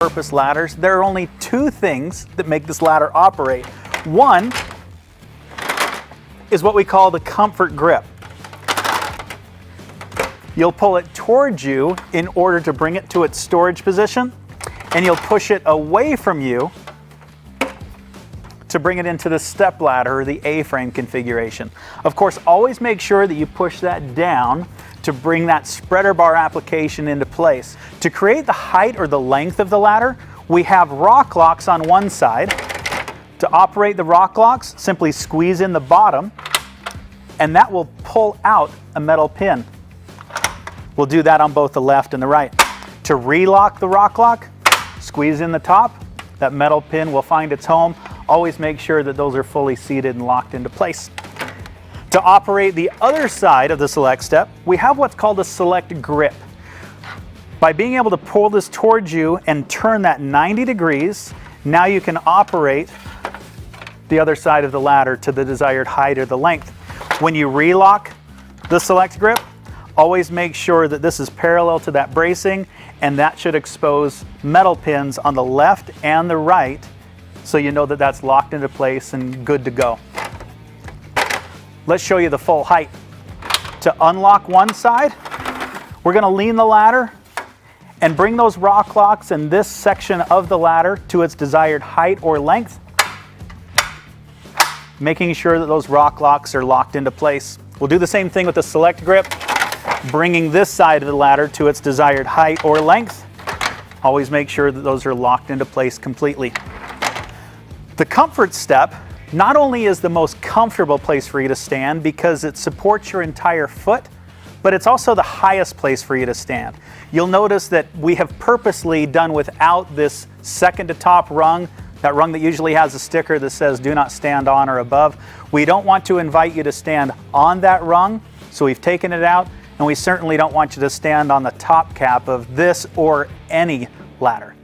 purpose ladders, there are only two things that make this ladder operate. One is what we call the comfort grip. You'll pull it towards you in order to bring it to its storage position, and you'll push it away from you to bring it into the step ladder or the A-frame configuration. Of course, always make sure that you push that down to bring that spreader bar application into place. To create the height or the length of the ladder, we have rock locks on one side. To operate the rock locks, simply squeeze in the bottom, and that will pull out a metal pin. We'll do that on both the left and the right. To relock the rock lock, squeeze in the top, that metal pin will find its home. Always make sure that those are fully seated and locked into place. To operate the other side of the select step, we have what's called a select grip. By being able to pull this towards you and turn that 90 degrees, now you can operate the other side of the ladder to the desired height or the length. When you relock the select grip, always make sure that this is parallel to that bracing, and that should expose metal pins on the left and the right, so you know that that's locked into place and good to go. Let's show you the full height. To unlock one side, we're going to lean the ladder and bring those rock locks in this section of the ladder to its desired height or length, making sure that those rock locks are locked into place. We'll do the same thing with the select grip, bringing this side of the ladder to its desired height or length. Always make sure that those are locked into place completely. The comfort step not only is the most comfortable place for you to stand because it supports your entire foot, but it's also the highest place for you to stand. You'll notice that we have purposely done without this second to top rung, that rung that usually has a sticker that says do not stand on or above. We don't want to invite you to stand on that rung, so we've taken it out, and we certainly don't want you to stand on the top cap of this or any ladder.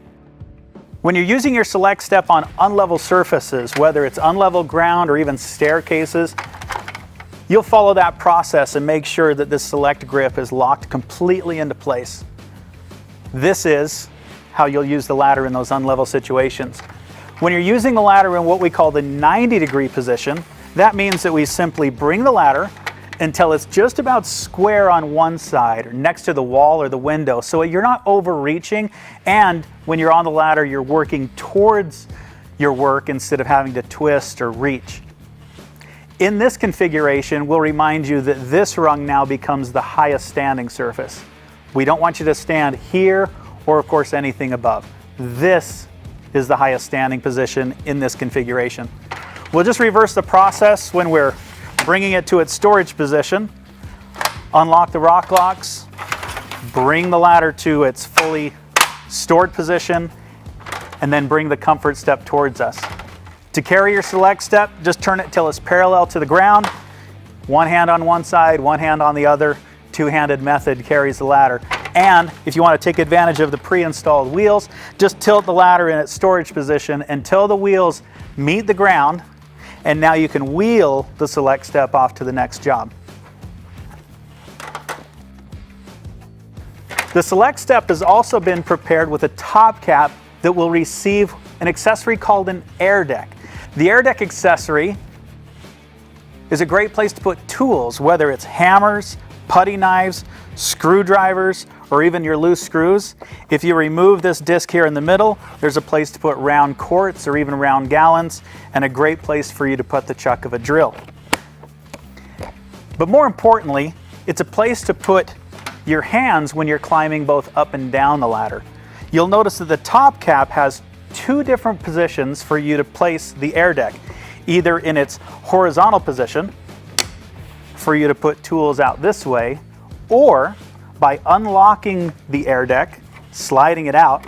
When you're using your select step on unlevel surfaces, whether it's unlevel ground or even staircases, you'll follow that process and make sure that this select grip is locked completely into place. This is how you'll use the ladder in those unlevel situations. When you're using the ladder in what we call the 90-degree position, that means that we simply bring the ladder until it's just about square on one side or next to the wall or the window, so you're not overreaching, and when you're on the ladder you're working towards your work instead of having to twist or reach. In this configuration, we'll remind you that this rung now becomes the highest standing surface. We don't want you to stand here or of course anything above. This is the highest standing position in this configuration. We'll just reverse the process when we're bringing it to its storage position. Unlock the rock locks, bring the ladder to its fully stored position, and then bring the comfort step towards us. To carry your select step, just turn it till it's parallel to the ground. One hand on one side, one hand on the other. Two-handed method carries the ladder. And if you want to take advantage of the pre-installed wheels, just tilt the ladder in its storage position until the wheels meet the ground, and now you can wheel the select step off to the next job. The select step has also been prepared with a top cap that will receive an accessory called an air deck. The air deck accessory is a great place to put tools, whether it's hammers, putty knives, screwdrivers, or even your loose screws. If you remove this disc here in the middle, there's a place to put round quarts or even round gallons, and a great place for you to put the chuck of a drill. But more importantly, it's a place to put your hands when you're climbing both up and down the ladder. You'll notice that the top cap has two different positions for you to place the air deck, either in its horizontal position for you to put tools out this way, or by unlocking the air deck, sliding it out,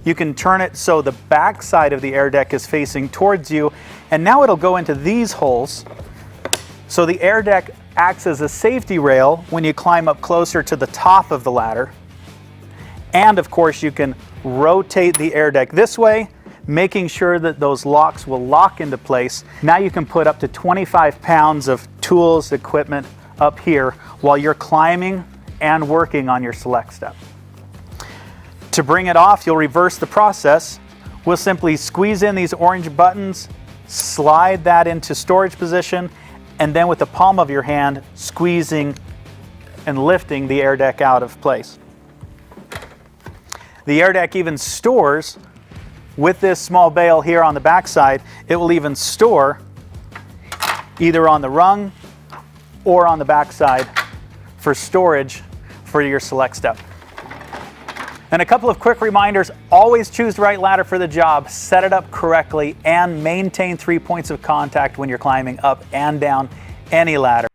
you can turn it so the back side of the air deck is facing towards you, and now it'll go into these holes. So the air deck acts as a safety rail when you climb up closer to the top of the ladder. And of course you can rotate the air deck this way, making sure that those locks will lock into place. Now you can put up to 25 pounds of tools, equipment up here while you're climbing and working on your select step. To bring it off, you'll reverse the process. We'll simply squeeze in these orange buttons, slide that into storage position, and then with the palm of your hand, squeezing and lifting the air deck out of place. The air deck even stores, with this small bail here on the backside, it will even store either on the rung or on the backside for storage for your select step. And a couple of quick reminders: always choose the right ladder for the job, set it up correctly, and maintain 3 points of contact when you're climbing up and down any ladder.